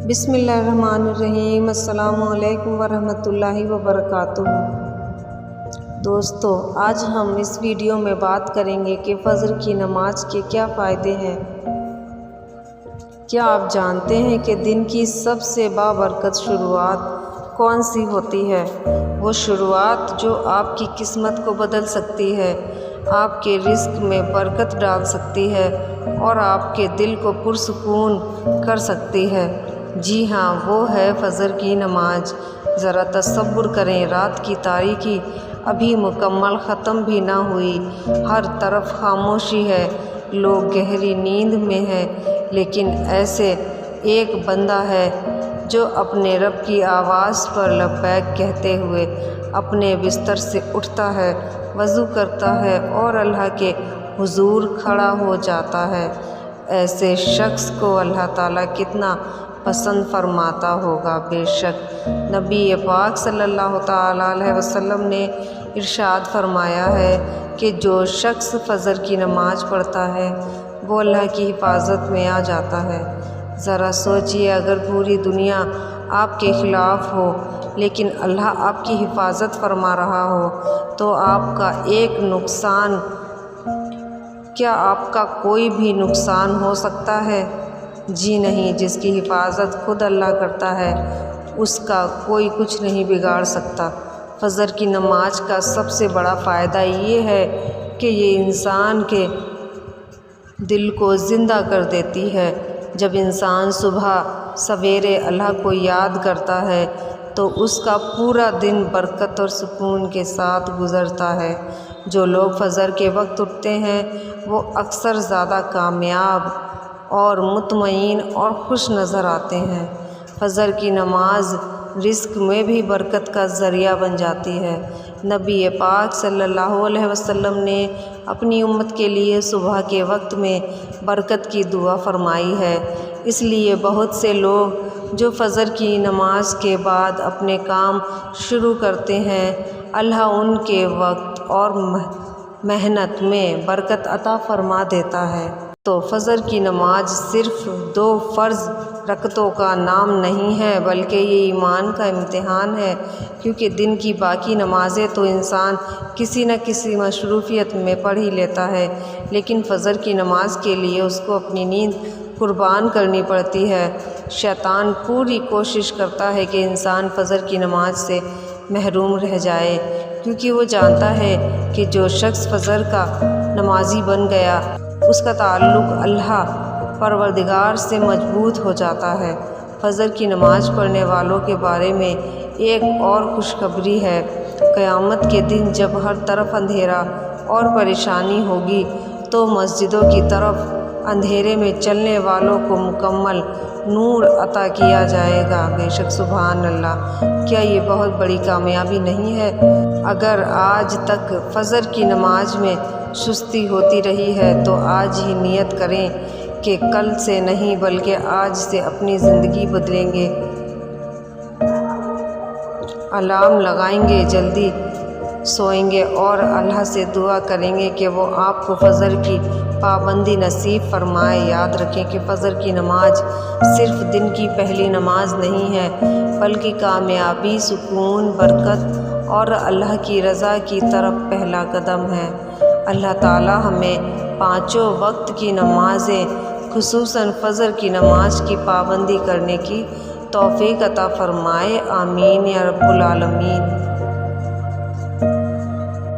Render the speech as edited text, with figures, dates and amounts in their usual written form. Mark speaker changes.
Speaker 1: بسم اللہ الرحمن الرحیم۔ السلام علیکم ورحمۃ اللہ وبرکاتہ۔ دوستو، آج ہم اس ویڈیو میں بات کریں گے کہ فجر کی نماز کے کیا فائدے ہیں۔ کیا آپ جانتے ہیں کہ دن کی سب سے بابرکت شروعات کون سی ہوتی ہے؟ وہ شروعات جو آپ کی قسمت کو بدل سکتی ہے، آپ کے رزق میں برکت ڈال سکتی ہے اور آپ کے دل کو پرسکون کر سکتی ہے۔ جی ہاں، وہ ہے فجر کی نماز۔ ذرا تصور کریں، رات کی تاریکی ابھی مکمل ختم بھی نہ ہوئی، ہر طرف خاموشی ہے، لوگ گہری نیند میں ہیں، لیکن ایسے ایک بندہ ہے جو اپنے رب کی آواز پر لبیک کہتے ہوئے اپنے بستر سے اٹھتا ہے، وضو کرتا ہے اور اللہ کے حضور کھڑا ہو جاتا ہے۔ ایسے شخص کو اللہ تعالیٰ کتنا پسند فرماتا ہوگا۔ بے شک نبی پاک صلی اللہ تعالیٰ علیہ وسلم نے ارشاد فرمایا ہے کہ جو شخص فجر کی نماز پڑھتا ہے وہ اللہ کی حفاظت میں آ جاتا ہے۔ ذرا سوچئے، اگر پوری دنیا آپ کے خلاف ہو لیکن اللہ آپ کی حفاظت فرما رہا ہو تو آپ کا ایک نقصان، کیا آپ کا کوئی بھی نقصان ہو سکتا ہے؟ جی نہیں، جس کی حفاظت خود اللہ کرتا ہے اس کا کوئی کچھ نہیں بگاڑ سکتا۔ فجر کی نماز کا سب سے بڑا فائدہ یہ ہے کہ یہ انسان کے دل کو زندہ کر دیتی ہے۔ جب انسان صبح سویرے اللہ کو یاد کرتا ہے تو اس کا پورا دن برکت اور سکون کے ساتھ گزرتا ہے۔ جو لوگ فجر کے وقت اٹھتے ہیں وہ اکثر زیادہ کامیاب اور مطمئن اور خوش نظر آتے ہیں۔ فجر کی نماز رزق میں بھی برکت کا ذریعہ بن جاتی ہے۔ نبی پاک صلی اللہ علیہ وسلم نے اپنی امت کے لیے صبح کے وقت میں برکت کی دعا فرمائی ہے۔ اس لیے بہت سے لوگ جو فجر کی نماز کے بعد اپنے کام شروع کرتے ہیں، اللہ ان کے وقت اور محنت میں برکت عطا فرما دیتا ہے۔ تو فجر کی نماز صرف 2 فرض رکعتوں کا نام نہیں ہے، بلکہ یہ ایمان کا امتحان ہے، کیونکہ دن کی باقی نمازیں تو انسان کسی نہ کسی مصروفیت میں پڑھ ہی لیتا ہے، لیکن فجر کی نماز کے لیے اس کو اپنی نیند قربان کرنی پڑتی ہے۔ شیطان پوری کوشش کرتا ہے کہ انسان فجر کی نماز سے محروم رہ جائے، کیونکہ وہ جانتا ہے کہ جو شخص فجر کا نمازی بن گیا اس کا تعلق اللہ پروردگار سے مضبوط ہو جاتا ہے۔ فجر کی نماز پڑھنے والوں کے بارے میں ایک اور خوشخبری ہے۔ قیامت کے دن جب ہر طرف اندھیرا اور پریشانی ہوگی تو مسجدوں کی طرف اندھیرے میں چلنے والوں کو مکمل نور عطا کیا جائے گا۔ بے شک سبحان اللہ، کیا یہ بہت بڑی کامیابی نہیں ہے؟ اگر آج تک فجر کی نماز میں سستی ہوتی رہی ہے تو آج ہی نیت کریں کہ کل سے نہیں بلکہ آج سے اپنی زندگی بدلیں گے۔ الارم لگائیں گے، جلدی سوئیں گے اور اللہ سے دعا کریں گے کہ وہ آپ کو فجر کی پابندی نصیب فرمائے۔ یاد رکھیں کہ فجر کی نماز صرف دن کی پہلی نماز نہیں ہے، بلکہ کامیابی، سکون، برکت اور اللہ کی رضا کی طرف پہلا قدم ہے۔ اللہ تعالیٰ ہمیں 5 وقت کی نمازیں، خصوصاً فجر کی نماز کی پابندی کرنے کی توفیق عطا فرمائے۔ آمین یا رب العالمین۔